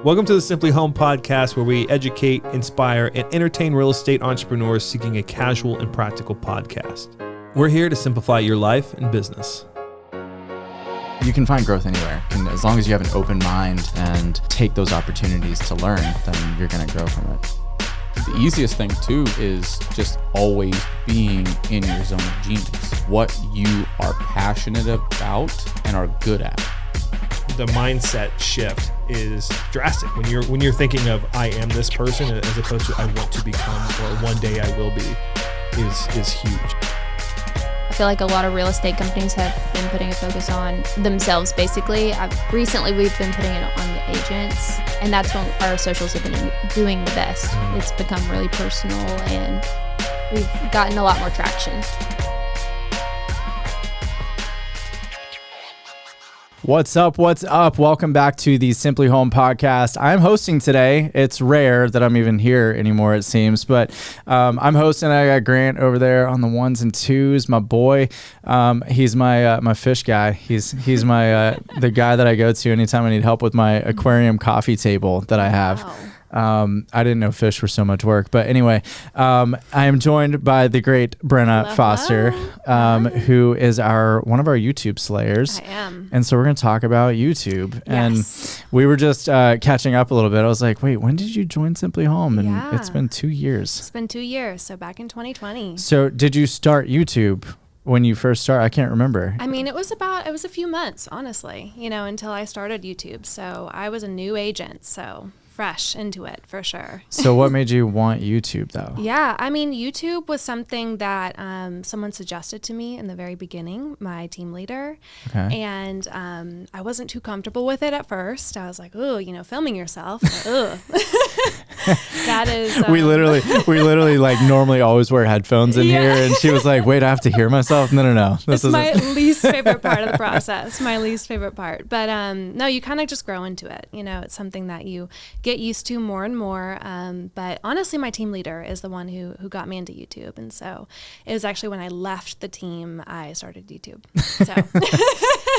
Welcome to the simpliHOM podcast, where we educate, inspire, and entertain real estate entrepreneurs seeking a casual and practical podcast. We're here to simplify your life and business. You can find growth anywhere. And as long as you have an open mind and take those opportunities to learn, then you're going to grow from it. The easiest thing too is just always being in your zone of genius. What you are passionate about and are good at. The mindset shift is drastic when you're thinking of I am this person as opposed to I want to become or one day I will be is huge. I feel like a lot of real estate companies have been putting a focus on themselves basically. Recently we've been putting it on the agents, and that's when our socials have been doing the best. It's become really personal and we've gotten a lot more traction. What's up? Welcome back to the simpliHOM podcast. I'm hosting today. It's rare that I'm even here anymore, it seems, but I'm hosting. I got Grant over there on the ones and twos, my boy. He's my fish guy. He's my the guy that I go to anytime I need help with my aquarium coffee table that I have. Wow. I didn't know fish were so much work, but anyway, I am joined by the great Brenna Foster, who is one of our YouTube slayers. I am. And so we're going to talk about YouTube. Yes. And we were just catching up a little bit. I was like, wait, when did you join simpliHOM? And it's been 2 years. It's been 2 years. So back in 2020. So did you start YouTube when you first started? I can't remember. I mean, it was a few months, honestly, until I started YouTube. So I was a new agent. So fresh into it for sure. So what made you want YouTube though? Yeah, I mean, YouTube was something that someone suggested to me in the very beginning, my team leader. Okay. And I wasn't too comfortable with it at first. I was like, oh, filming yourself. Ugh. That is. We literally like normally always wear headphones in here, and she was like, "Wait, I have to hear myself." No. It's my least favorite part of the process. My least favorite part. But no, you kind of just grow into it. It's something that you get used to more and more. But honestly, my team leader is the one who got me into YouTube, and so it was actually when I left the team I started YouTube. So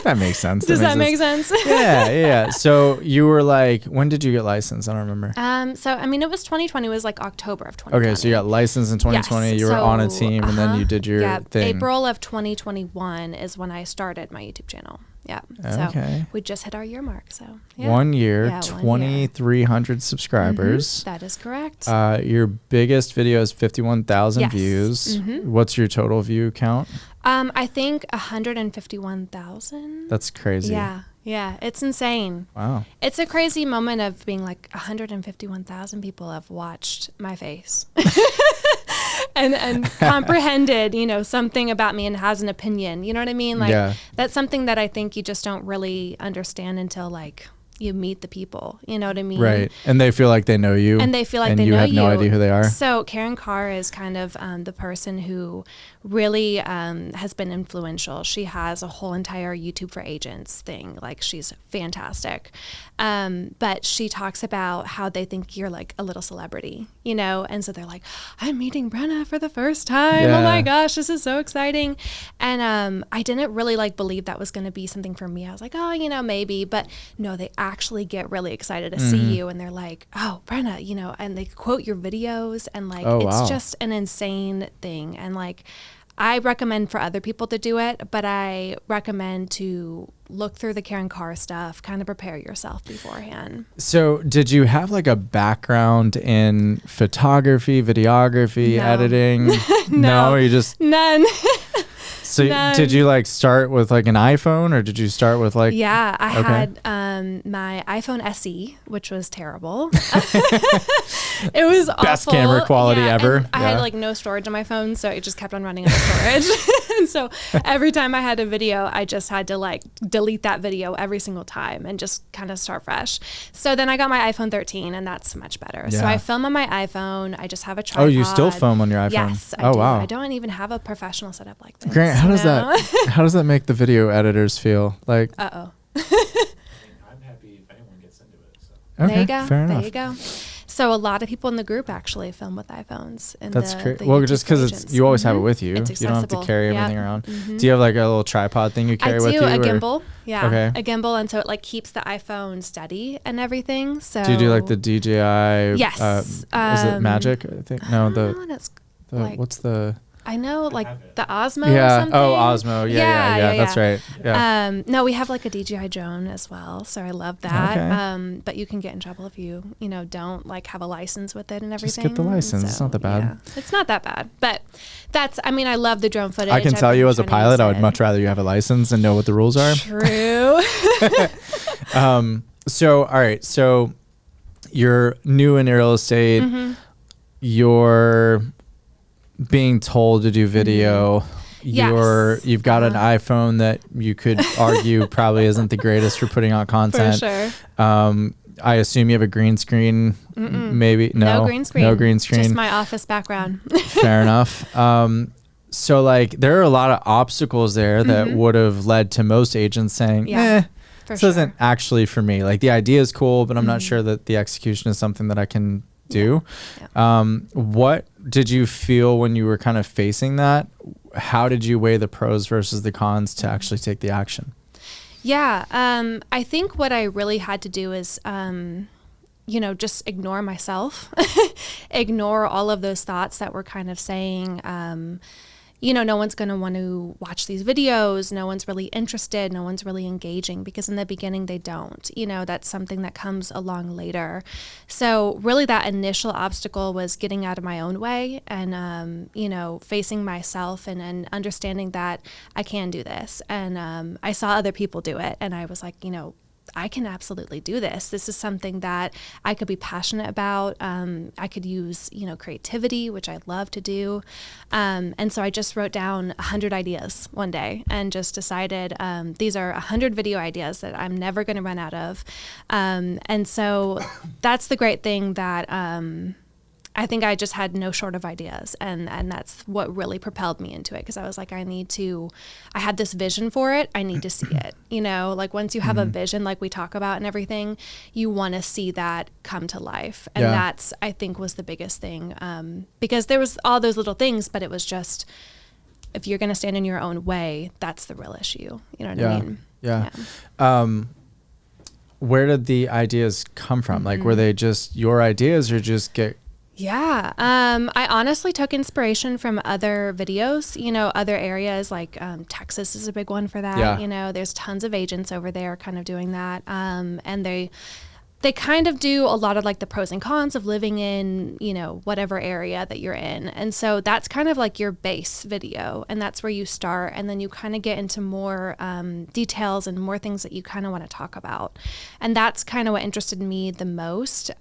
that makes sense. Does that make sense? Yeah. So you were like, when did you get licensed? I don't remember. So I mean, it was 2020. It was like October of 2020. Okay, so you got licensed in 2020. Yes. You were on a team, and then you did your thing. April of 2021 is when I started my YouTube channel. Yeah. Okay. So we just hit our year mark. So 1 year, 2,300 subscribers. Mm-hmm. That is correct. Your biggest video is 51,000 views. Mm-hmm. What's your total view count? I think 151,000. That's crazy. Yeah, it's insane. Wow. It's a crazy moment of being like 151,000 people have watched my face and comprehended, something about me and has an opinion. You know what I mean? Like that's something that I think you just don't really understand until you meet the people, you know what I mean? Right. And they feel like they know you. And they feel like they know you. And you have no idea who they are. So Karen Carr is kind of the person who really has been influential. She has a whole entire YouTube for agents thing. Like, she's fantastic. But she talks about how they think you're like a little celebrity, And so they're like, I'm meeting Brenna for the first time. Yeah. Oh my gosh, this is so exciting. And I didn't really believe that was going to be something for me. I was like, oh, maybe. But no, they actually get really excited to see you, and they're like, oh, Brenna, and they quote your videos, and it's just an insane thing. And I recommend for other people to do it, but I recommend to look through the Karen Carr stuff, kind of prepare yourself beforehand. So did you have a background in photography, videography, editing? No, you just... None. So did you start with an iPhone, or did you start with Yeah, I had my iPhone SE, which was terrible. It was awful. Best camera quality ever. I had no storage on my phone, so it just kept on running out of storage. And so every time I had a video, I just had to delete that video every single time and just kind of start fresh. So then I got my iPhone 13, and that's much better. Yeah. So I film on my iPhone. I just have a tripod. Oh, you still film on your iPhone? Yes, I do. Wow. I don't even have a professional setup like this. Grant, how does that make the video editors feel? I'm happy if anyone gets into it. So. Okay, there you go. Fair enough. There you go. So a lot of people in the group actually film with iPhones. That's great. Well, just because you always have it with you. You don't have to carry everything around. Do you have like a little tripod thing you carry with you? I do, a gimbal. Yeah, a gimbal. And so it like keeps the iPhone steady and everything. So do you do like the DJI? Yes. Is it Magic? I think. No, what's the... I know, like the Osmo yeah. or something. Oh, Osmo. Yeah. That's right. Yeah. No, we have like a DJI drone as well. So I love that. Okay. But you can get in trouble if you don't like have a license with it and everything. Just get the license. It's not that bad. Yeah, it's not that bad. But I love the drone footage. I can tell you as a pilot, I would much rather you have a license and know what the rules are. True. So, all right. So you're new in real estate. You're being told to do video. You've got an iPhone that you could argue probably isn't the greatest for putting out content. For sure. I assume you have a green screen. Maybe no green screen. No green screen. Just my office background. Fair enough. So like there are a lot of obstacles there that would have led to most agents saying, this isn't actually for me. Like the idea is cool, but I'm not sure that the execution is something that I can do. What did you feel when you were kind of facing that? How did you weigh the pros versus the cons to actually take the action? I think what I really had to do is just ignore myself, ignore all of those thoughts that were kind of saying no one's going to want to watch these videos. No one's really interested. No one's really engaging, because in the beginning they don't. That's something that comes along later. So really that initial obstacle was getting out of my own way and, facing myself and understanding that I can do this. And I saw other people do it, and I was like, I can absolutely do this. This is something that I could be passionate about. I could use, creativity, which I love to do. And so I just wrote down 100 ideas one day and just decided these are 100 video ideas that I'm never going to run out of. And so that's the great thing that I think I just had no short of ideas, and that's what really propelled me into it, because I was like, I had this vision for it. I need to see it. Like once you have a vision, like we talk about and everything, you want to see that come to life. And that's, I think, was the biggest thing, because there was all those little things, but it was just, if you're going to stand in your own way, that's the real issue. You know what I mean? Yeah. Where did the ideas come from? Like, were they just your ideas, or just get... Yeah. I honestly took inspiration from other videos, other areas, like Texas is a big one for that. There's tons of agents over there kind of doing that. And they kind of do a lot of like the pros and cons of living in, whatever area that you're in. And so that's kind of like your base video, and that's where you start. And then you kind of get into more details and more things that you kind of want to talk about. And that's kind of what interested me the most,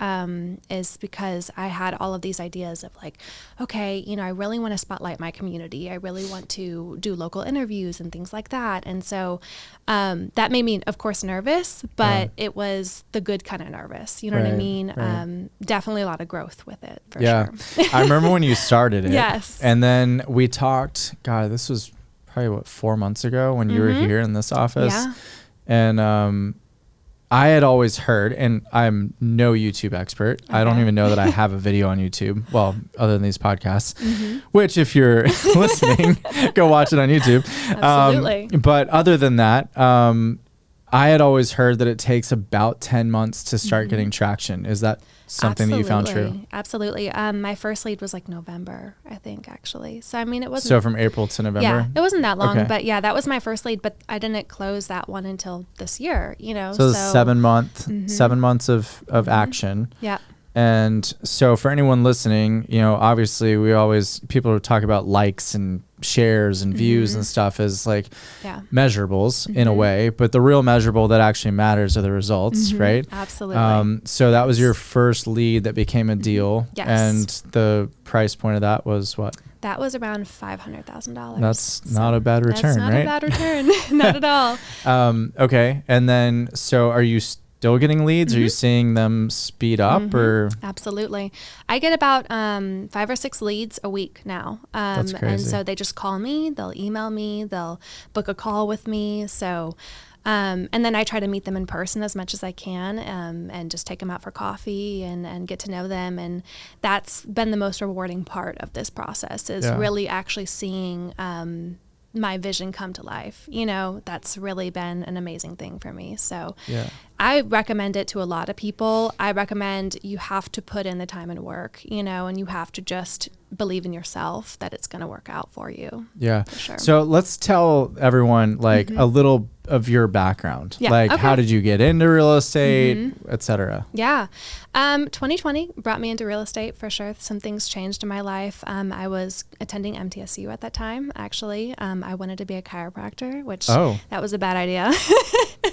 is because I had all of these ideas of like, okay, I really want to spotlight my community. I really want to do local interviews and things like that. And so that made me, of course, nervous, but it was the good kind of nervous. You know what I mean? Right. Definitely a lot of growth with it, for sure. I remember when you started it. Yes. And then we talked, God, this was probably 4 months ago when you were here in this office. Yeah. And I had always heard, and I'm no YouTube expert. Okay. I don't even know that I have a video on YouTube. Well, other than these podcasts, which if you're listening, go watch it on YouTube. Absolutely. But other than that, I had always heard that it takes about 10 months to start getting traction. Is that something that you found true? Absolutely. My first lead was like November, I think, actually. So, I mean, it wasn't... So from April to November? Yeah, it wasn't that long, but yeah, that was my first lead, but I didn't close that one until this year, So 7 months of action. Yeah. And so for anyone listening, obviously people talk about likes and shares and views and stuff as like measurables in a way, but the real measurable that actually matters are the results, right? Absolutely. So that was your first lead that became a deal. Yes. And the price point of that was what? That was around $500,000. That's not a bad return, right? That's not a bad return. Not at all. Okay. And then, so are you still getting leads? Are you seeing them speed up or? Absolutely. I get about 5 or 6 leads a week now. That's crazy. And so they just call me, they'll email me, they'll book a call with me. So And then I try to meet them in person as much as I can, and just take them out for coffee and get to know them. And that's been the most rewarding part of this process, is really actually seeing my vision come to life. You know, that's really been an amazing thing for me. So I recommend it to a lot of people. I recommend you have to put in the time and work, you know, and you have to just believe in yourself that it's going to work out for you. Yeah. For sure. So let's tell everyone like a little of your background. Like how did you get into real estate, et cetera? Yeah. 2020 brought me into real estate for sure. Some things changed in my life. I was attending MTSU at that time, actually. I wanted to be a chiropractor, which that was a bad idea.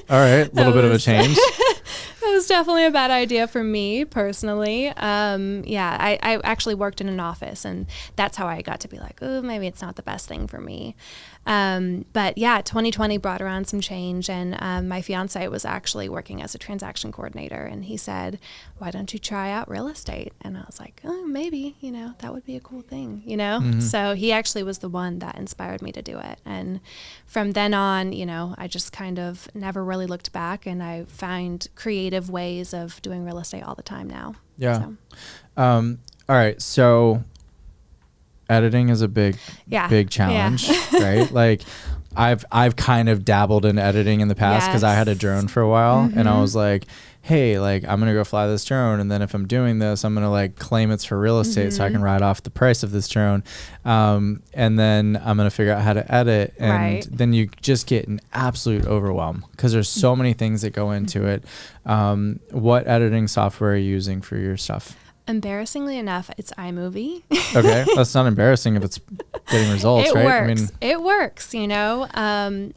All right. A little bit of a change. That was definitely a bad idea for me personally. I actually worked in an office, and that's how I got to be like, oh, maybe it's not the best thing for me. But yeah, 2020 brought around some change, and my fiance was actually working as a transaction coordinator, and he said, why don't you try out real estate? And I was like, oh, maybe, you know, that would be a cool thing, you know? So he actually was the one that inspired me to do it. And from then on, you know, I just kind of never really looked back, and I find creative ways of doing real estate all the time now. Yeah. All right. So editing is a big challenge, right? Like I've kind of dabbled in editing in the past because I had a drone for a while, and I was like, hey, like I'm going to go fly this drone. And then if I'm doing this, I'm going to like claim it's for real estate so I can write off the price of this drone. And then I'm going to figure out how to edit. And then you just get an absolute overwhelm because there's so many things that go into it. What editing software are you using for your stuff? Embarrassingly enough, it's iMovie. Okay, that's not embarrassing if it's getting results, right? Works. I mean, it works, you know.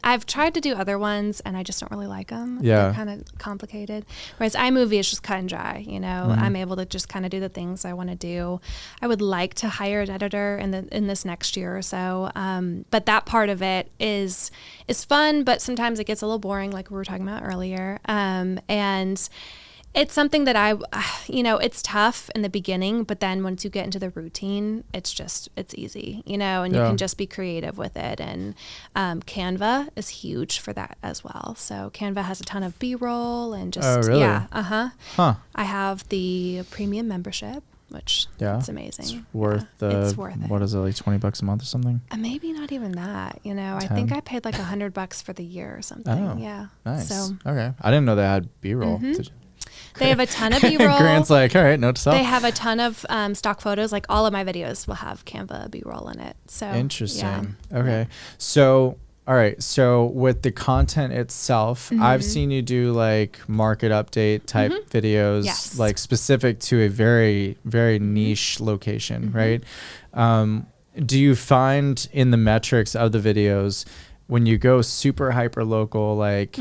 I've tried to do other ones, and I just don't really like them. Yeah. They're kind of complicated. Whereas iMovie is just cut and dry, you know. I'm able to just kind of do the things I want to do. I would like to hire an editor in this next year or so. But that part of it is fun, but sometimes it gets a little boring, like we were talking about earlier. And it's something that it's tough in the beginning, but then once you get into the routine, it's easy, you know, and you can just be creative with it. And Canva is huge for that as well. So Canva has a ton of B-roll and just, I have the premium membership, which it's amazing. It's worth it. What is it, like $20 a month or something? Maybe not even that, you know. 10? I think I paid like $100 for the year or something. Oh, yeah. Nice. So, okay. I didn't know they had B-roll. They have a ton of B-roll. Grant's like, all right, note to self. They have a ton of stock photos. Like all of my videos will have Canva B-roll in it. So interesting. Yeah. Okay. So, all right. So with the content itself, I've seen you do like market update type videos, like specific to a very, very niche location, right? Do you find in the metrics of the videos when you go super hyper local, like,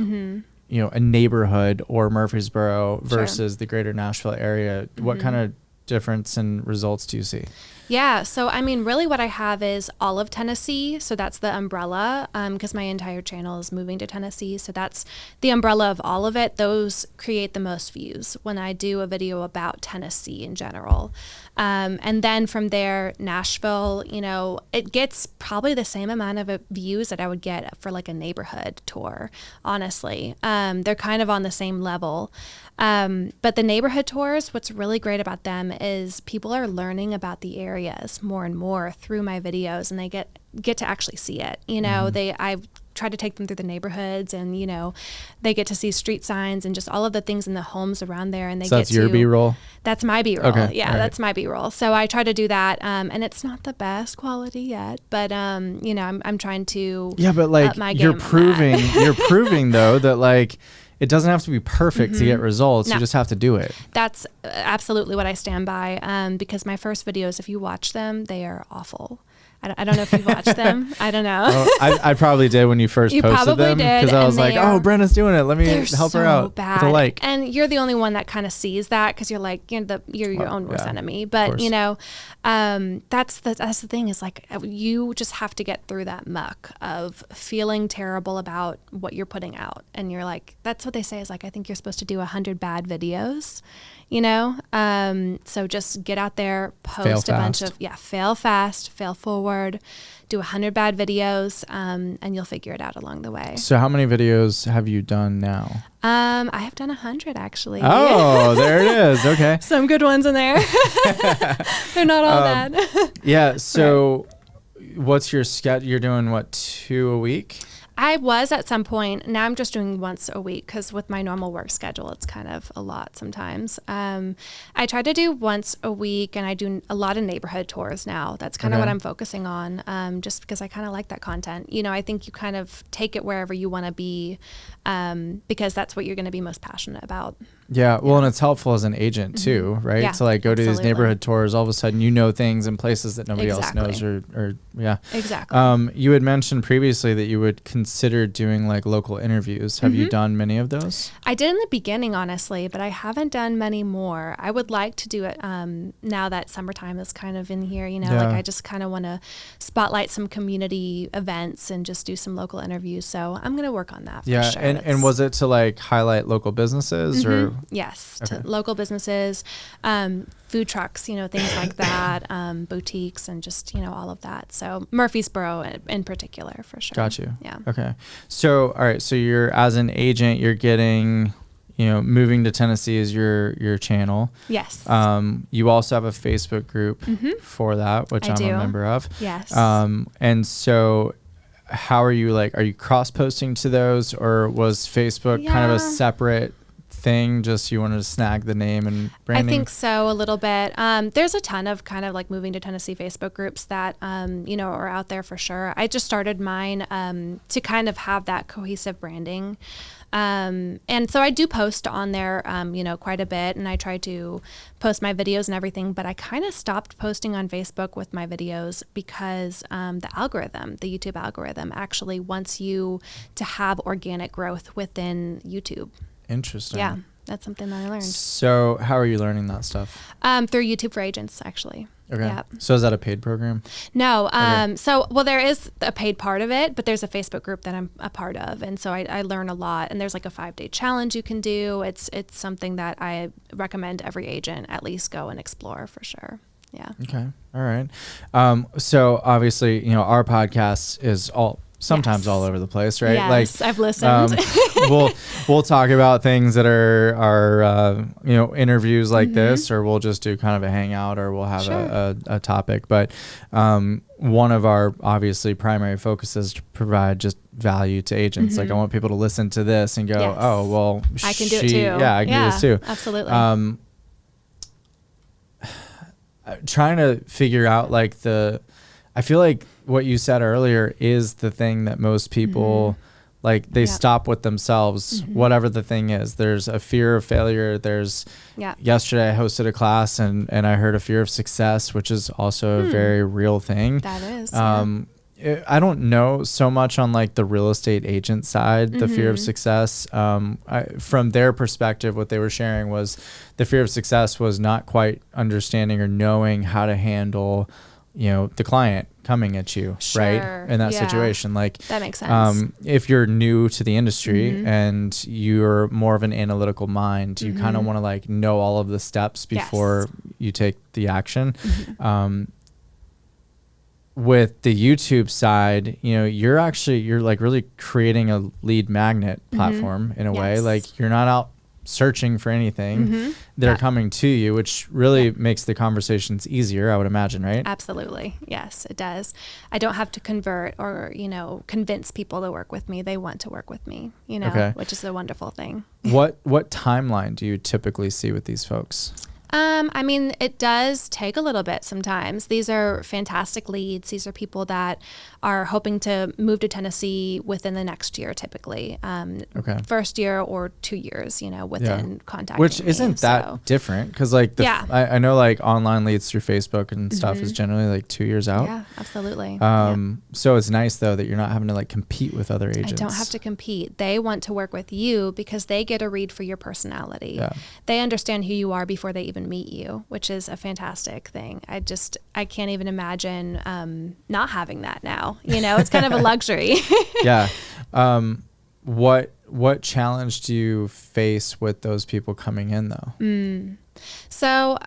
you know, a neighborhood or Murfreesboro versus the greater Nashville area, what kind of difference in results do you see? Yeah. So, I mean, really what I have is all of Tennessee. So that's the umbrella, because my entire channel is moving to Tennessee. So that's the umbrella of all of it. Those create the most views when I do a video about Tennessee in general. And then from there, Nashville, you know, it gets probably the same amount of views that I would get for like a neighborhood tour, honestly. They're kind of on the same level. But the neighborhood tours, what's really great about them is people are learning about the areas more and more through my videos, and they get to actually see it. You know, I try to take them through the neighborhoods, and, you know, they get to see street signs and just all of the things in the homes around there. And that's your B-roll? That's my B-roll. Okay. Yeah, that's my B-roll. So I try to do that. And it's not the best quality yet, but, you know, I'm trying to but like up my game you're proving though that like it doesn't have to be perfect to get results. No. You just have to do it. That's absolutely what I stand by. Because my first videos, if you watch them, they are awful. I don't know if you've watched them. I don't know. I probably did when you first posted them, because I was like, oh, Brenna's doing it. Let me help her out with a like. And you're the only one that kind of sees that, because you're like, you're your own worst enemy. But you know, that's the thing, is like you just have to get through that muck of feeling terrible about what you're putting out, and you're like, that's what they say is like, I think you're supposed to do 100 bad videos. you know? So just get out there, post a bunch of, fail fast, fail forward, do 100 bad videos, and you'll figure it out along the way. So how many videos have you done now? I have done 100 actually. Oh, there it is. Okay. Some good ones in there. They're not all bad. Yeah. So what's your schedule? You're doing what, 2 a week? I was at some point. Now I'm just doing once a week because with my normal work schedule, it's kind of a lot sometimes. I try to do once a week, and I do a lot of neighborhood tours now. That's kind of what I'm focusing on, just because I kind of like that content. You know, I think you kind of take it wherever you want to be, because that's what you're going to be most passionate about. Yeah. Well, and it's helpful as an agent too, right? Yeah, to like go to these neighborhood tours. All of a sudden, you know things in places that nobody else knows, or yeah. Exactly. You had mentioned previously that you would consider doing like local interviews. Have you done many of those? I did in the beginning, honestly, but I haven't done many more. I would like to do it now that summertime is kind of in here, you know, like I just kind of want to spotlight some community events and just do some local interviews. So I'm going to work on that. For sure. And was it to like highlight local businesses or? Yes, to local businesses, food trucks, you know, things like that, boutiques, and just, you know, all of that. So Murfreesboro in particular, for sure. Got you. Yeah. Okay. So, all right. So you're, as an agent, you're getting, you know, moving to Tennessee is your channel. Yes. You also have a Facebook group for that, which I'm a member of. Yes. And so how are you cross posting to those, or was Facebook kind of a separate thing, just you wanted to snag the name and branding? I think so, a little bit. There's a ton of kind of like moving to Tennessee Facebook groups that you know, are out there for sure. I just started mine to kind of have that cohesive branding, and so I do post on there you know, quite a bit, and I try to post my videos and everything, but I kind of stopped posting on Facebook with my videos because the YouTube algorithm actually wants you to have organic growth within YouTube. Interesting. Yeah, that's something that I learned. So how are you learning that stuff? Through YouTube for Agents, actually. Okay. Yeah. So is that a paid program? No. So, well, there is a paid part of it, but there's a Facebook group that I'm a part of. And so I learn a lot. And there's like a 5-day challenge you can do. It's something that I recommend every agent at least go and explore for sure. Yeah. Okay. All right. So obviously, you know, our podcast is sometimes all over the place, right? Yes, like I've listened. we'll talk about things that are you know, interviews like this, or we'll just do kind of a hangout, or we'll have a topic. But one of our obviously primary focuses is to provide just value to agents. Like I want people to listen to this and go, oh, well, I can do it too. Yeah, I can do this too. Absolutely. Trying to figure out like I feel like what you said earlier is the thing that most people like, they stop with themselves, whatever the thing is. There's a fear of failure. There's yesterday I hosted a class and I heard a fear of success, which is also a very real thing. That is. I don't know so much on like the real estate agent side, the fear of success. From their perspective, what they were sharing was the fear of success was not quite understanding or knowing how to handle, you know, the client coming at you, right? In that situation. Like, that makes sense. If you're new to the industry and you're more of an analytical mind, you kind of want to like know all of the steps before you take the action. With the YouTube side, you know, you're like really creating a lead magnet platform in a way. Like, you're not out searching for anything. They're coming to you, which really makes the conversations easier, I would imagine, right? Absolutely. Yes, it does. I don't have to convert or, you know, convince people to work with me. They want to work with me, you know, which is a wonderful thing. What timeline do you typically see with these folks? I mean, it does take a little bit sometimes. These are fantastic leads. These are people that are hoping to move to Tennessee within the next year, typically. First year or 2 years, you know, within contacting Which me. isn't that different? Because like, I know like online leads through Facebook and stuff is generally like 2 years out. Yeah, absolutely. So it's nice though that you're not having to like compete with other agents. I don't have to compete. They want to work with you because they get a read for your personality. Yeah. They understand who you are before they even meet you, which is a fantastic thing. I can't even imagine not having that now. You know, it's kind of a luxury. Yeah. What what challenge do you face with those people coming in though? So,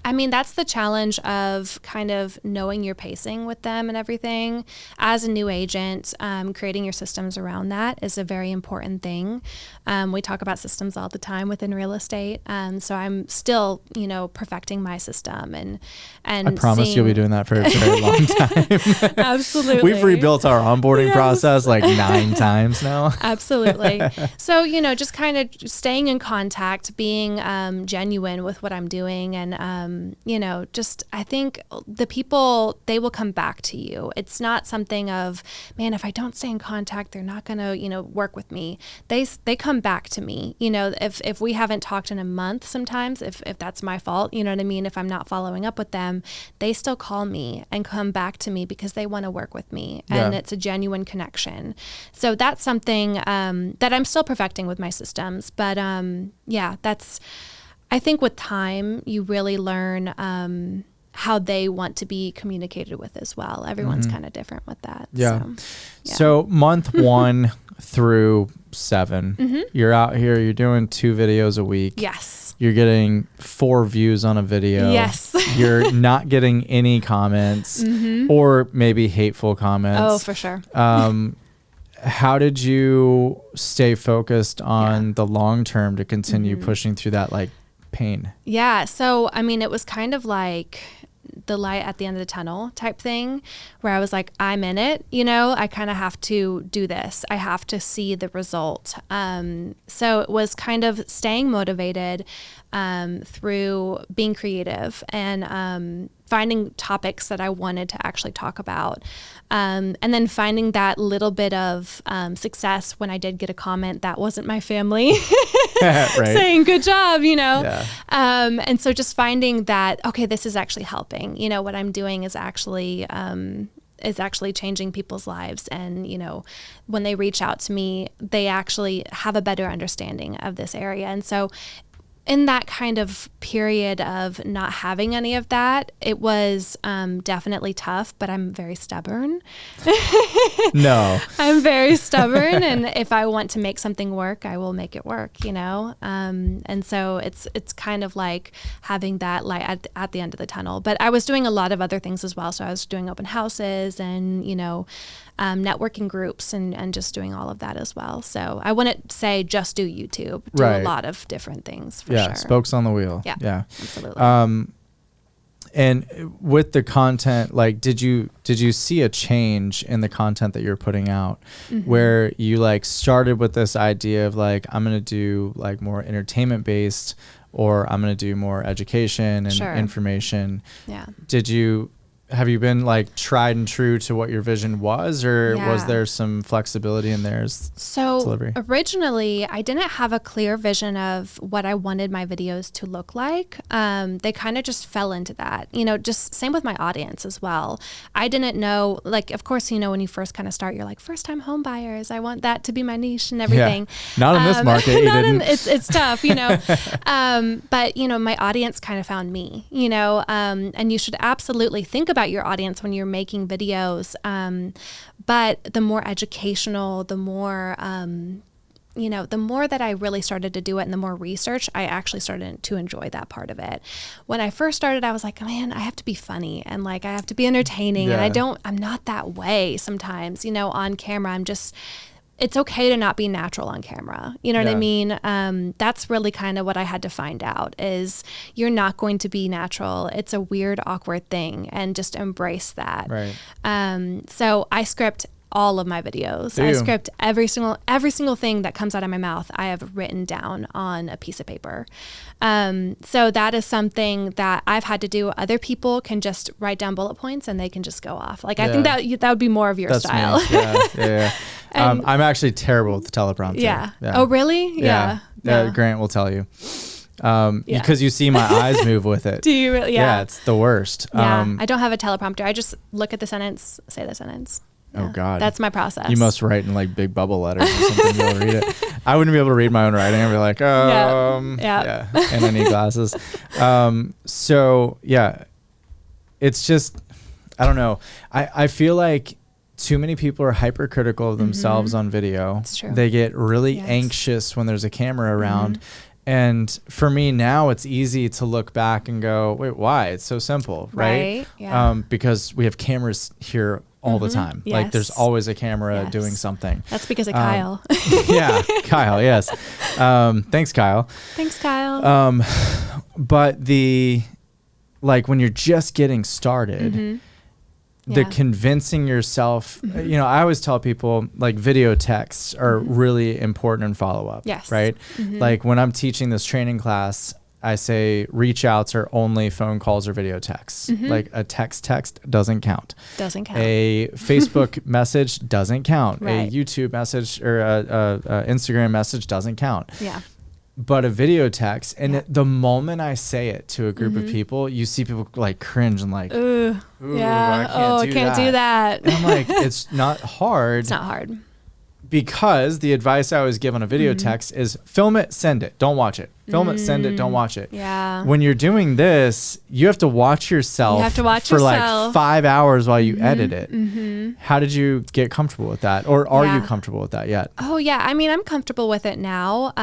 I mean, that's the challenge of kind of knowing your pacing with them and everything. As a new agent, creating your systems around that is a very important thing. We talk about systems all the time within real estate. So I'm still, perfecting my system and I promise you'll be doing that for a very long time. Absolutely. We've rebuilt our onboarding process like 9 times now. Absolutely. So, just kind of staying in contact, being genuine with what I'm doing and, I think the people, they will come back to you. It's not something of, man, if I don't stay in contact, they're not going to, work with me. They come back to me, if we haven't talked in a month, sometimes if that's my fault, you know what I mean? If I'm not following up with them, they still call me and come back to me because they want to work with me and it's a genuine connection. So that's something that I'm still perfecting with my systems. But I think with time, you really learn how they want to be communicated with as well. Everyone's kind of different with that. Yeah. So month 1 through 7, you're out here, you're doing 2 videos a week. Yes. You're getting 4 views on a video. Yes. You're not getting any comments or maybe hateful comments. Oh, for sure. How did you stay focused on the long term to continue pushing through that pain? Yeah. So, I mean, it was kind of like the light at the end of the tunnel type thing where I was like, I'm in it, I kind of have to do this. I have to see the result. So it was kind of staying motivated through being creative and finding topics that I wanted to actually talk about. And then finding that little bit of success when I did get a comment that wasn't my family saying good job, Yeah. And so just finding that, okay, this is actually helping, what I'm doing is actually changing people's lives. And, when they reach out to me, they actually have a better understanding of this area. And so in that kind of period of not having any of that, it was definitely tough, but I'm very stubborn. No. I'm very stubborn. And if I want to make something work, I will make it work, And so it's kind of like having that light at the end of the tunnel. But I was doing a lot of other things as well. So I was doing open houses and, networking groups and just doing all of that as well. So I wouldn't say just do YouTube, do a lot of different things for sure. Spokes on the wheel. Yeah, absolutely. And with the content, did you see a change in the content that you're putting out where you started with this idea of I'm going to do more entertainment based or I'm going to do more education and information? Yeah. Have you been tried and true to what your vision was, or was there some flexibility in there? So delivery? Originally, I didn't have a clear vision of what I wanted my videos to look like. They kind of just fell into that, just same with my audience as well. I didn't know, of course, when you first kind of start, you're like first time home buyers. I want that to be my niche and everything. Yeah. Not in this market. It's tough, but my audience kind of found me, and you should absolutely think about your audience when you're making videos. But the more educational, the more, the more that I really started to do it and the more research, I actually started to enjoy that part of it. When I first started, I was like, man, I have to be funny and I have to be entertaining. And I'm not that way sometimes, on camera. It's okay to not be natural on camera. You know what I mean? That's really kind of what I had to find out is you're not going to be natural. It's a weird, awkward thing and just embrace that. Right. So I script all of my videos. I script every single thing that comes out of my mouth. I have written down on a piece of paper. So that is something that I've had to do. Other people can just write down bullet points and they can just go off. I think that would be more of your style. Yeah. I'm actually terrible with the teleprompter. Yeah. Oh, really? Yeah. Grant will tell you. Because you see my eyes move with it. Do you really? Yeah, it's the worst. Yeah. I don't have a teleprompter. I just look at the sentence, say the sentence. Yeah. Oh God. That's my process. You must write in big bubble letters or something to be able to read it. I wouldn't be able to read my own writing. I'd be like, yeah. And I need glasses. So yeah, it's just, I don't know. I feel like too many people are hypercritical of themselves on video. It's true. They get really Yes. anxious when there's a camera around. And for me now, it's easy to look back and go, wait, why? It's so simple, right? Yeah. Because we have cameras here all the time. Like there's Yes. always a camera Yes. doing something. That's because of Kyle. Yeah, Kyle, yes. Thanks, Kyle. Thanks, Kyle. But when you're just getting started, the Yeah. convincing yourself, I always tell people like video texts are really important in follow-up. Yes. Right? Like when I'm teaching this training class, I say reach outs are only phone calls or video texts. Like a text doesn't count. Doesn't count. A Facebook message doesn't count. Right. A YouTube message or a Instagram message doesn't count. Yeah. But a video text, and Yeah. the moment I say it to a group of people, you see people like cringe and like, Ooh, yeah. I can't do that. And I'm like, it's not hard. It's not hard. Because the advice I always give on a video text is film it, send it, don't watch it. Film it, send it, don't watch it. Yeah. When you're doing this, you have to watch yourself You have to watch for yourself. like 5 hours while you edit it. How did you get comfortable with that? Or are you Yeah. comfortable with that yet? Oh yeah. I mean, I'm comfortable with it now.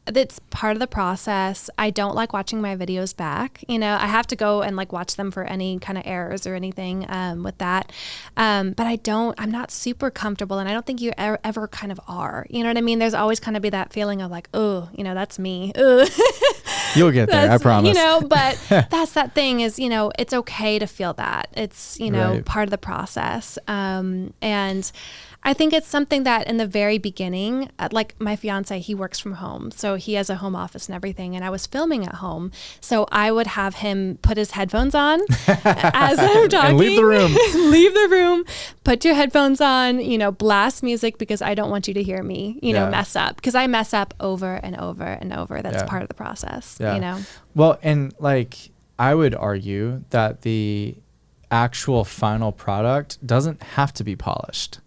It's part of the process. I don't like watching my videos back. I have to go and like watch them for any kind of errors or anything with that. But I'm not super comfortable, and I don't think you ever kind of are. You know what I mean? There's always kind of be that feeling of like, oh, that's me. Ugh. You'll get there, I promise. But that's that thing is, it's okay to feel that. It's, Right. part of the process. And I think it's something that in the very beginning, like my fiance, he works from home. So he has a home office and everything. And I was filming at home. So I would have him put his headphones on as I'm talking. And leave the room. Leave the room. Put your headphones on, blast music because I don't want you to hear me, Yeah. mess up. Because I mess up over and over and over. That's Yeah. part of the process, Yeah. Well, and like I would argue that the actual final product doesn't have to be polished.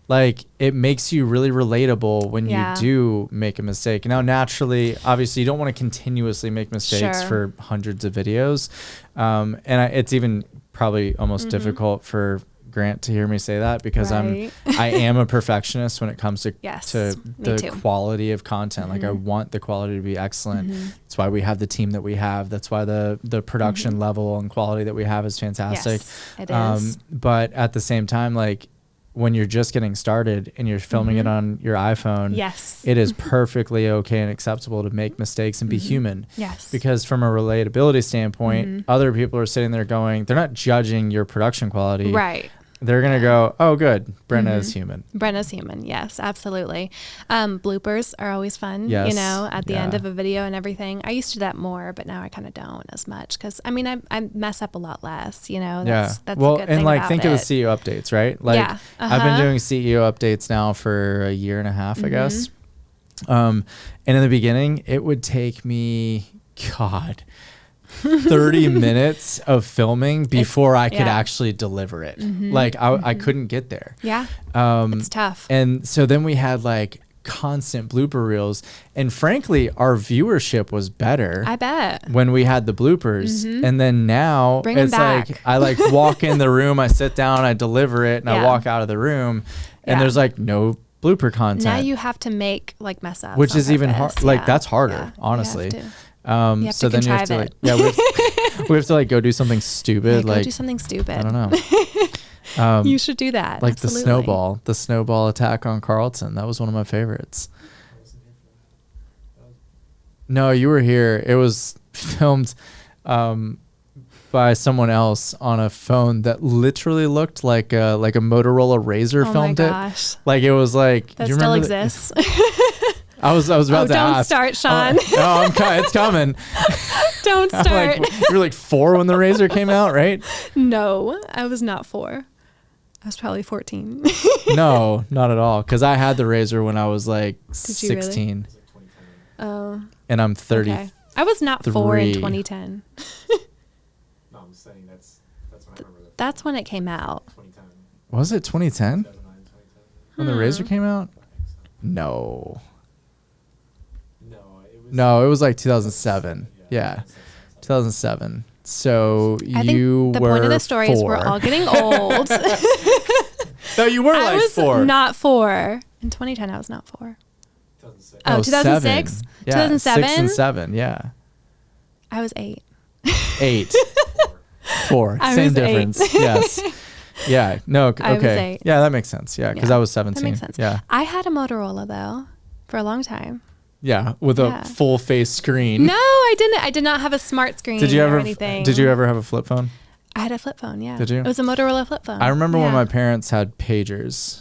Like it makes you really relatable when Yeah. you do make a mistake. Now, naturally, obviously, you don't want to continuously make mistakes Sure. for hundreds of videos, it's even probably almost difficult for Grant to hear me say that because Right. I am a perfectionist when it comes to Yes, to me the too. quality of content. Like I want the quality to be excellent. That's why we have the team that we have. That's why the production level and quality that we have is fantastic. Yes, it is. But at the same time, like when you're just getting started and you're filming it on your iPhone, Yes. it is perfectly okay and acceptable to make mistakes and be human. Yes. Because from a relatability standpoint, other people are sitting there going, they're not judging your production quality. Right. They're going to go, oh, good. Brenna is human. Brenna's human. Yes, absolutely. Bloopers are always fun, Yes. at the end Yeah. of a video and everything. I used to do that more, but now I kind of don't as much because, I mess up a lot less, That's well, a good and thing like about think it. of the CEO updates, right? Like Yeah. I've been doing CEO updates now for a year and a half, I guess. And in the beginning, it would take me, 30 minutes of filming before I could yeah. actually deliver it. Like I couldn't get there. Yeah. It's tough. And so then we had like constant blooper reels. And frankly, our viewership was better. I bet. When we had the bloopers. And then now Bring 'em it's back. like I like walk in the room, I sit down, I deliver it, and I Yeah. walk out of the room and Yeah. there's like no blooper content. Now you have to make like mess ups. which on is even purpose. hard. Like Yeah. that's harder, Yeah. You honestly. have to. You have So to then you have to contrive like we have to like go do something stupid. Go like do something stupid. I don't know. You should do that. Like Absolutely. the snowball attack on Carlton. That was one of my favorites. No, you were here. It was filmed by someone else on a phone that literally looked like a Motorola Razr Oh filmed my gosh. it. Like it was like That do you still remember exists. I was about to don't ask. start, Sean. No, it's coming. Don't I'm start. like, you were like 4 when the Razr came out, right? No, I was not 4. I was probably 14. No, not at all. Because I had the Razr when I was like Did you really? 16, Oh, and I'm 30. okay. I was not 4 in 3. 2010. No, I'm saying that's when I remember the That's when it came out. 2010, Was it 2010 2009, 2010. when the Razr came out? No, No, it was. no, it was like 2007. Yeah, 2007. So I think you the were point of the story is we're 4. all getting old. No, you were I like was 4. not 4. In 2010, I was not 4. 2006. Oh, 2006? 7. Yeah, 2007? 6 and 7, yeah. I was 8. 8. 4. I Same was 8. difference. Yes. Yeah. No. I was Okay. 8. Yeah, that makes sense. Yeah, because Yeah, I was 17. That makes sense. Yeah. I had a Motorola though for a long time. Yeah, with Yeah. a full face screen. No, I didn't. I did not have a smart screen Did you or ever? anything. Did you ever have a flip phone? I had a flip phone, yeah. Did you? It was a Motorola flip phone. I remember when Yeah. my parents had pagers,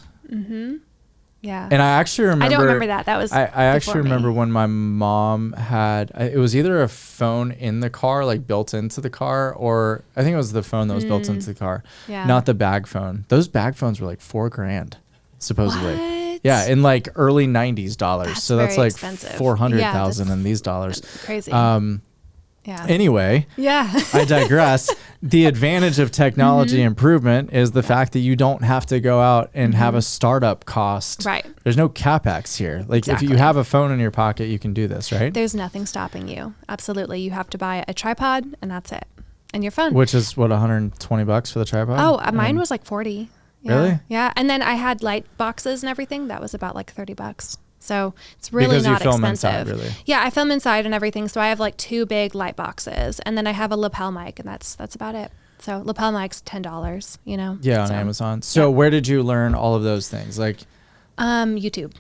Yeah. and I actually remember. I don't remember that. That was I actually before me. remember when my mom had. It was either a phone in the car, like built into the car, or I think it was the phone that was built into the car. Yeah. Not the bag phone. Those bag phones were like $4,000, supposedly. What? Yeah, in like early '90s dollars. That's So that's very like expensive. 400,000 Yeah, in these dollars. Crazy. Yeah. Anyway, Yeah. I digress. The advantage of technology improvement is the fact that you don't have to go out and have a startup cost. Right. There's no capex here. Like if Exactly. you have a phone in your pocket, you can do this, right? There's nothing stopping you. Absolutely. You have to buy a tripod and that's it. And you're fun. Which is what, $120 for the tripod? Oh, mine was like 40. Yeah. Really? Yeah. And then I had light boxes and everything. That was about like $30. So it's really Because you not film expensive. inside, really. Yeah, I film inside and everything. So I have like 2 big light boxes, and then I have a lapel mic, and that's about it. So lapel mic's $10. You know. Yeah, on So, Amazon. So where did you learn all of those things? Like, YouTube.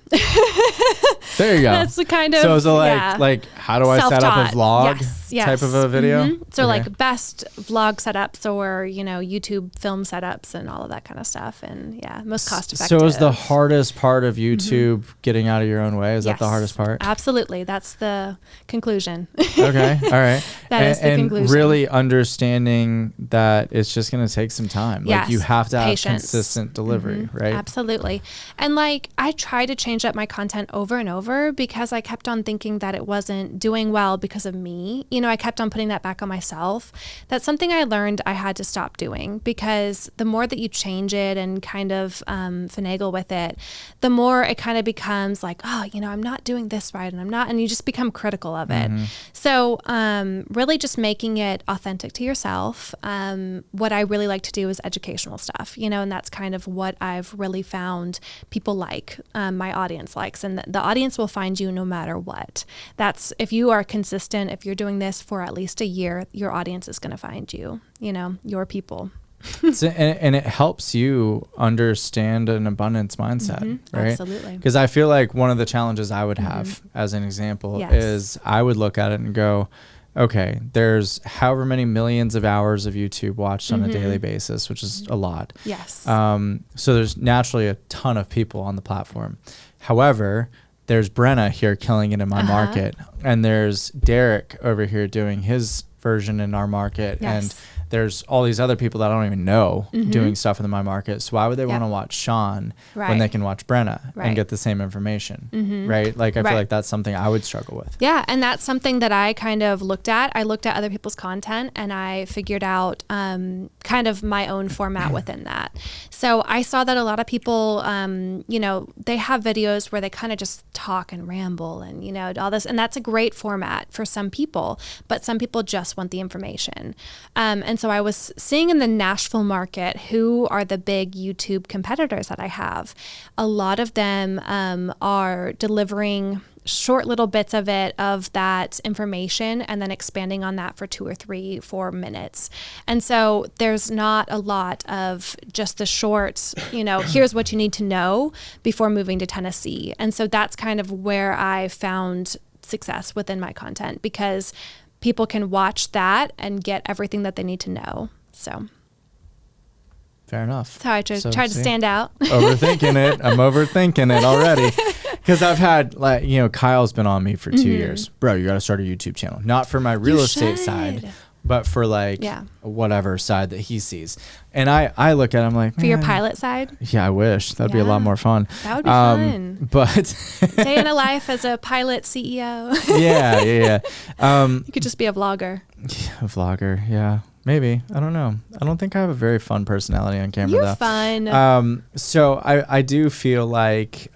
there you go. That's the kind of So is it yeah. like how do I set up a Self-taught. vlog Yes, type of a video? So Okay. like best vlog setups or, YouTube film setups and all of that kind of stuff. And yeah, most cost effective. So is the hardest part of YouTube getting out of your own way? Is that the Yes, hardest part? Absolutely. That's the conclusion. Okay. All right. That is the and conclusion. really understanding that it's just going to take some time. Like Yes, you have to have patience. consistent delivery, right? Absolutely. And like I try to change up my content over and over because I kept on thinking that it wasn't doing well because of me. I kept on putting that back on myself. That's something I learned I had to stop doing because the more that you change it and kind of finagle with it, the more it kind of becomes like, oh, I'm not doing this right and you just become critical of it. So really just making it authentic to yourself. What I really like to do is educational stuff, and that's kind of what I've really found people like, my audience likes, and the audience will find you no matter what. That's if you are consistent, if you're doing this for at least a year, your audience is going to find you, your people. And it helps you understand an abundance mindset, right? Absolutely. Because I feel like one of the challenges I would have, as an example, Yes. is I would look at it and go, okay, there's however many millions of hours of YouTube watched on a daily basis, which is a lot. Yes. So there's naturally a ton of people on the platform. However, there's Brenna here killing it in my market, and there's Derek over here doing his version in our market, Yes. and there's all these other people that I don't even know doing stuff in my market. So why would they want to watch Sean when Right. they can watch Brenna Right. and get the same information, right? Like I feel Right. like that's something I would struggle with. Yeah, and that's something that I kind of looked at. I looked at other people's content and I figured out kind of my own format within that. So I saw that a lot of people, they have videos where they kind of just talk and ramble and, all this. And that's a great format for some people, but some people just want the information. And so I was seeing in the Nashville market, who are the big YouTube competitors that I have. A lot of them are delivering short little bits of that information and then expanding on that for 2 or 3, 4 minutes. And so there's not a lot of just the short, here's what you need to know before moving to Tennessee. And so that's kind of where I found success within my content because people can watch that and get everything that they need to know. So Fair enough. that's how I try to see? stand out. Overthinking it. I'm overthinking it already. Because I've had, Kyle's been on me for 2 years. Bro, you got to start a YouTube channel. Not for my real estate side, but for whatever side that he sees. And I look at him like, For your pilot side, yeah, I wish. That'd be a lot Yeah. more fun. that would be fun. But Day in a life as a pilot CEO. yeah. You could just be a vlogger. A vlogger, yeah. Maybe. I don't know. I don't think I have a very fun personality on camera, You're though. fun. So I do feel like,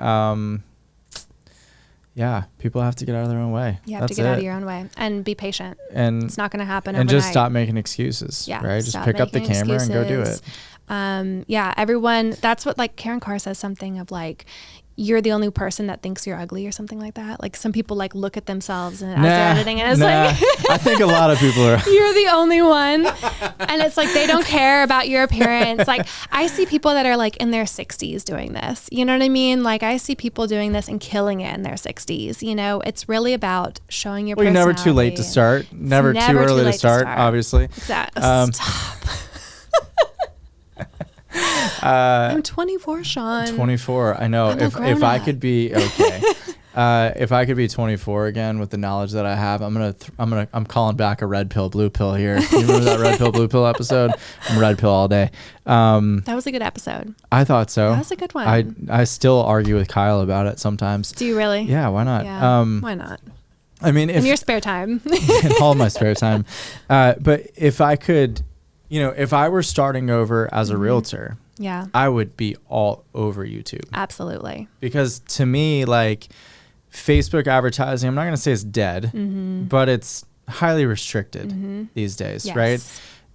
Yeah, people have to get out of their own way. You have to get out of your own way and be patient. And it's not going to happen and overnight. just stop making excuses. Yeah, right. Just pick up the camera and go do it. Yeah, everyone. That's what like Karen Carr says something of like, you're the only person that thinks you're ugly or something like that. Like some people like look at themselves and as they're editing it, it's like I think a lot of people are. You're the only one, and it's like they don't care about your appearance. Like I see people that are like in their 60s doing this. You know what I mean? Like I see people doing this and killing it in their 60s. You know, it's really about showing your. Well, you're personality. never too late to start. Never too early to start. Obviously. Exactly. Stop. I'm 24, Sean. 24. I know. If I could be okay, if I could be 24 again with the knowledge that I have, I'm calling back a red pill, blue pill here. You remember that red pill, blue pill episode? I'm red pill all day. That was a good episode. I thought so. That was a good one. I still argue with Kyle about it sometimes. Do you really? Yeah. Why not? Yeah. Why not? I mean, in your spare time. In all my spare time. But if I could, if I were starting over as a realtor. Yeah. I would be all over YouTube. Absolutely. Because to me, like Facebook advertising, I'm not going to say it's dead, but it's highly restricted these days, right?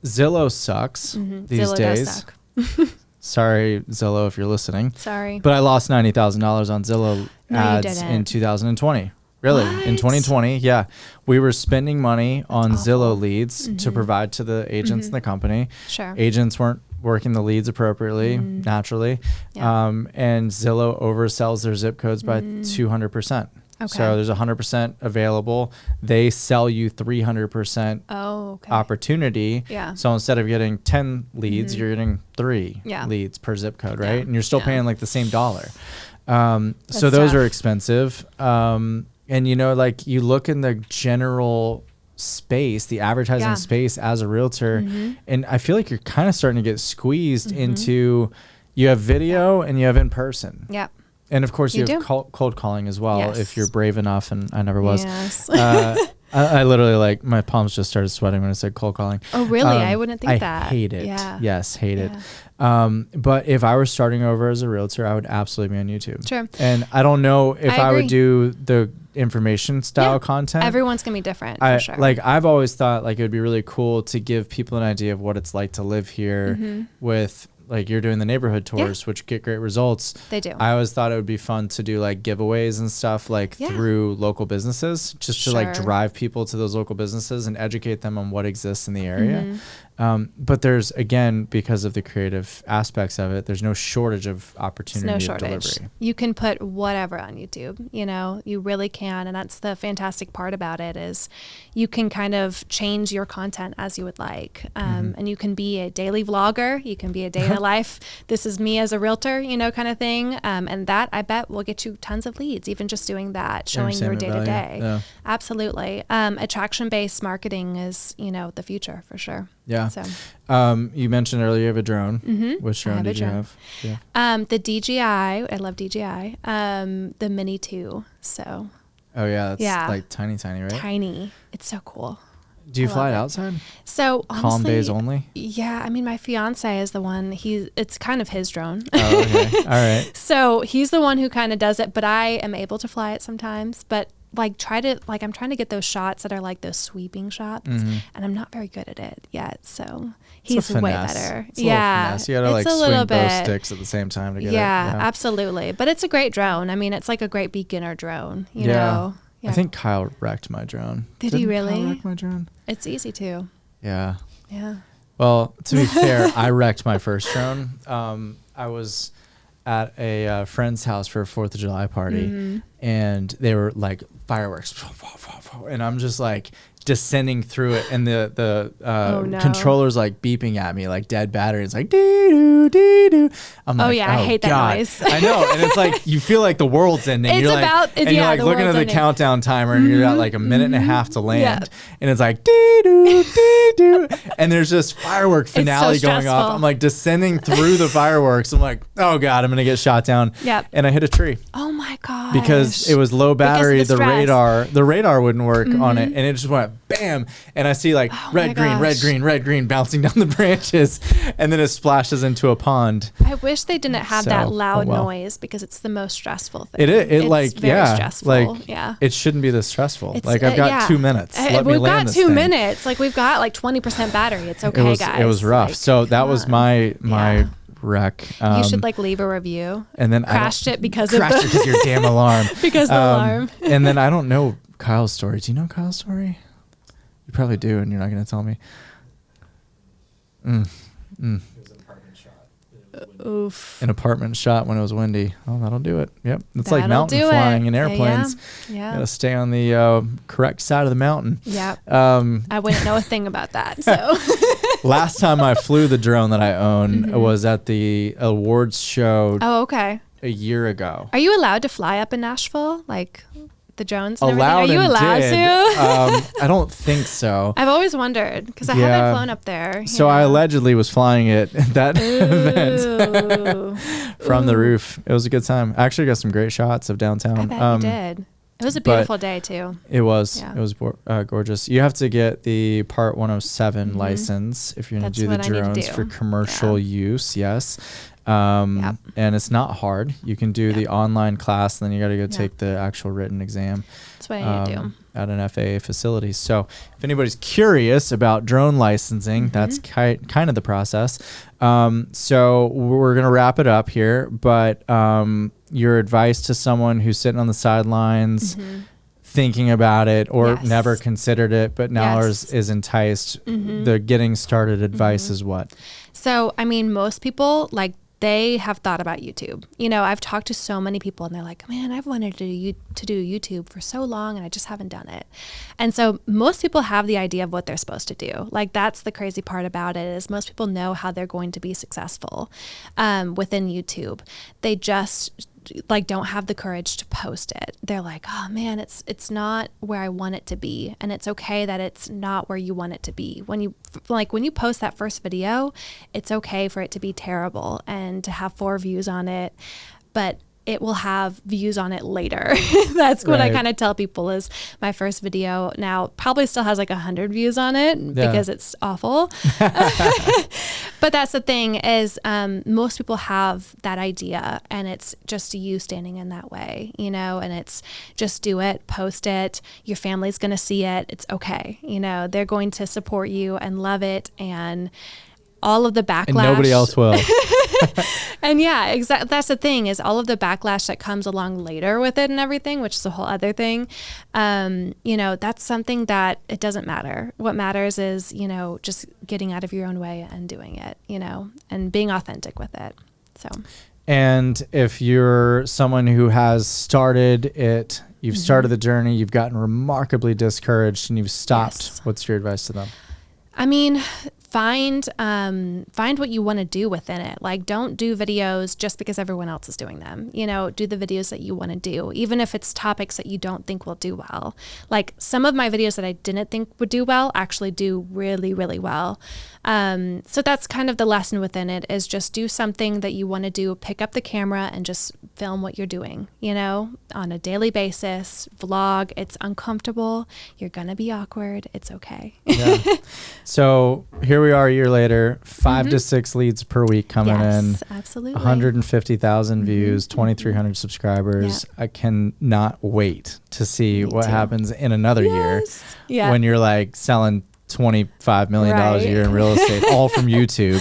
Zillow sucks these Zillow days. does suck. Sorry, Zillow, if you're listening. Sorry. But I lost $90,000 on Zillow ads in 2020. Really? What? In 2020, yeah. We were spending money on Zillow leads to provide to the agents in the company. Sure. Agents weren't working the leads appropriately, naturally. Yeah. And Zillow oversells their zip codes by 200%. Okay. So there's 100% available. They sell you 300% opportunity. Yeah. So instead of getting 10 leads, you're getting 3 leads per zip code, right? And you're still paying like the same dollar. So those are expensive. And like you look in the general space, the advertising space as a realtor, and I feel like you're kind of starting to get squeezed into, you have video and you have in person. Yep. And of course you have cold calling as well, if you're brave enough, and I never was. Yes. I literally, like, my palms just started sweating when I said cold calling. Oh, really? I wouldn't think that. I hate it. Yeah. Yes, hate it. But if I were starting over as a realtor, I would absolutely be on YouTube. Sure. And I don't know if I would do the information style content. Everyone's going to be different, for sure. Like, I've always thought, like, it would be really cool to give people an idea of what it's like to live here with, like, you're doing the neighborhood tours, which get great results. They do. I always thought it would be fun to do like giveaways and stuff, like through local businesses, just to like drive people to those local businesses and educate them on what exists in the area. But there's, again, because of the creative aspects of it, there's no shortage of opportunity of delivery. You can put whatever on YouTube, you really can. And that's the fantastic part about it, is you can kind of change your content as you would like. And you can be a daily vlogger. You can be a day in a life. This is me as a realtor, kind of thing. And that, I bet, will get you tons of leads, even just doing that, showing your day to day. Yeah. Absolutely. Attraction-based marketing is, the future for sure. Yeah. So, you mentioned earlier you have a drone. Which drone did you have? Yeah. The DJI. I love DJI. The Mini 2. So. Oh yeah, that's like tiny, right? Tiny. It's so cool. Do you fly it outside? So honestly, calm days only? Yeah, I mean, my fiance is the one. It's kind of his drone. Oh, okay. All right. So he's the one who kind of does it, but I am able to fly it sometimes. But I'm trying to get those shots that are like those sweeping shots, and I'm not very good at it yet. So he's way better. It's you gotta like swing both sticks at the same time to get it. Yeah, absolutely. But it's a great drone. I mean, it's like a great beginner drone. You know. Yeah. I think Kyle wrecked my drone. Did he really? Kyle wreck my drone? It's easy too. Yeah. Yeah. Well, to be fair, I wrecked my first drone. I was at a friend's house for a 4th of July party, and they were like fireworks, and I'm just like descending through it, and the controller's like beeping at me like dead battery. It's like dee doo dee doo. I'm like, I hate that noise. I know, and it's like you feel like the world's ending. You're like looking at the countdown timer, and you're at like a minute and a half to land, and it's like dee doo dee doo, and there's just firework finale going off. I'm like descending through the fireworks. I'm like, oh god, I'm gonna get shot down. Yep. And I hit a tree. Oh my my gosh. Because it was low battery, Because of the the radar wouldn't work on it, and it just went bam, and I see like red, green bouncing down the branches, and then it splashes into a pond. I wish they didn't have that loud noise because it's the most stressful thing. It's very stressful. Like, yeah. It shouldn't be this stressful. Like I've got 2 minutes. We've got 2 minutes. Like we've got like 20% battery. It's okay, guys. It was rough. Like, so that was my wreck. You should like leave a review. And then crashed it because of your damn alarm. Because the alarm. And then I don't know Kyle's story. Do you know Kyle's story? You probably do, and you're not going to tell me. Oof. An apartment shot when it was windy. Oh, that'll do it. Yep. It's like That'll mountain flying in airplanes. Yeah. You got to stay on the correct side of the mountain. Yeah. I wouldn't know a thing about that. So last time I flew the drone that I own was at the awards show. Oh, okay. A year ago. Are you allowed to fly up in Nashville? Like the drones and allowed everything? Are you allowed to? I don't think so. I've always wondered because I haven't flown up there. So I allegedly was flying it at that event from the roof. It was a good time. I actually got some great shots of downtown. I bet you did. It was a beautiful day too. It was. Yeah. It was gorgeous. You have to get the Part 107 license if you're going to do the drones for commercial use. Yes. And it's not hard. You can do the online class, and then you got to go take the actual written exam. That's what I need to do at an FAA facility. So if anybody's curious about drone licensing, that's kind of the process. So we're going to wrap it up here, but your advice to someone who's sitting on the sidelines thinking about it or never considered it, but now is enticed, the getting started advice is what? So, I mean, most people they have thought about YouTube. You know, I've talked to so many people and they're like, man, I've wanted to do YouTube for so long and I just haven't done it. And so most people have the idea of what they're supposed to do. Like that's the crazy part about it is most people know how they're going to be successful within YouTube. They just don't have the courage to post it. They're like, oh man, it's not where I want it to be. And it's okay that it's not where you want it to be. When you post that first video, it's okay for it to be terrible and to have 4 views on it, but it will have views on it later. That's what I kind of tell people is my first video now probably still has 100 views on it because it's awful. But that's the thing is most people have that idea and it's just you standing in that way, you know, and it's just do it, post it. Your family's going to see it. It's okay. You know, they're going to support you and love it and all of the backlash. And nobody else will. And exactly. That's the thing is all of the backlash that comes along later with it and everything, which is a whole other thing. You know, that's something that it doesn't matter. What matters is, you know, just getting out of your own way and doing it, you know, and being authentic with it. So. And if you're someone who has started it, you've started the journey, you've gotten remarkably discouraged and you've stopped, what's your advice to them? I mean, find what you want to do within it. Like, don't do videos just because everyone else is doing them. You know, do the videos that you want to do, even if it's topics that you don't think will do well. Like some of my videos that I didn't think would do well actually do really, really well. So that's kind of the lesson within it is just do something that you want to do, pick up the camera and just film what you're doing, you know, on a daily basis, vlog. It's uncomfortable. You're going to be awkward. It's okay. Yeah. So here we are a year later, 5 to 6 leads per week coming in. Absolutely. 150,000 views, 2,300 subscribers. I cannot wait to see what happens in another year when you're like selling $25 million a year in real estate, all from YouTube.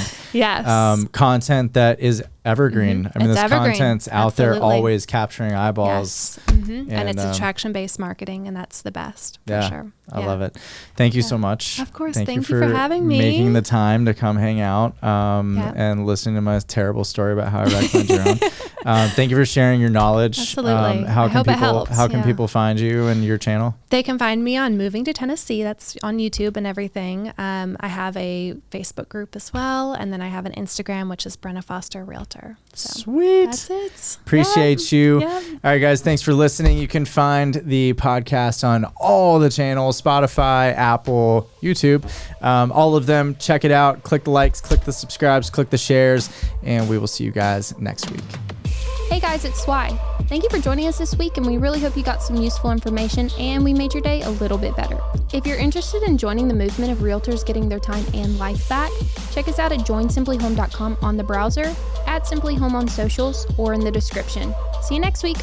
Content that is evergreen. I mean, this content's out there, always capturing eyeballs. And it's attraction-based marketing, and that's the best for sure. I love it. Thank you so much. Of course. Thank you for having me. Making the time to come hang out and listening to my terrible story about how I wrecked my drone. Thank you for sharing your knowledge. Absolutely. How can people find you and your channel? They can find me on Moving to Tennessee. That's on YouTube and everything. I have a Facebook group as well, and then I have an Instagram, which is Brenna Foster Realtor. So sweet. That's it. Appreciate you. All right, guys. Thanks for listening. You can find the podcast on all the channels, Spotify, Apple, YouTube, all of them. Check it out. Click the likes, click the subscribes, click the shares, and we will see you guys next week. Hey guys, it's Swy. Thank you for joining us this week, and we really hope you got some useful information and we made your day a little bit better. If you're interested in joining the movement of realtors getting their time and life back, check us out at joinsimplihome.com on the browser, at simpliHOME on socials, or in the description. See you next week.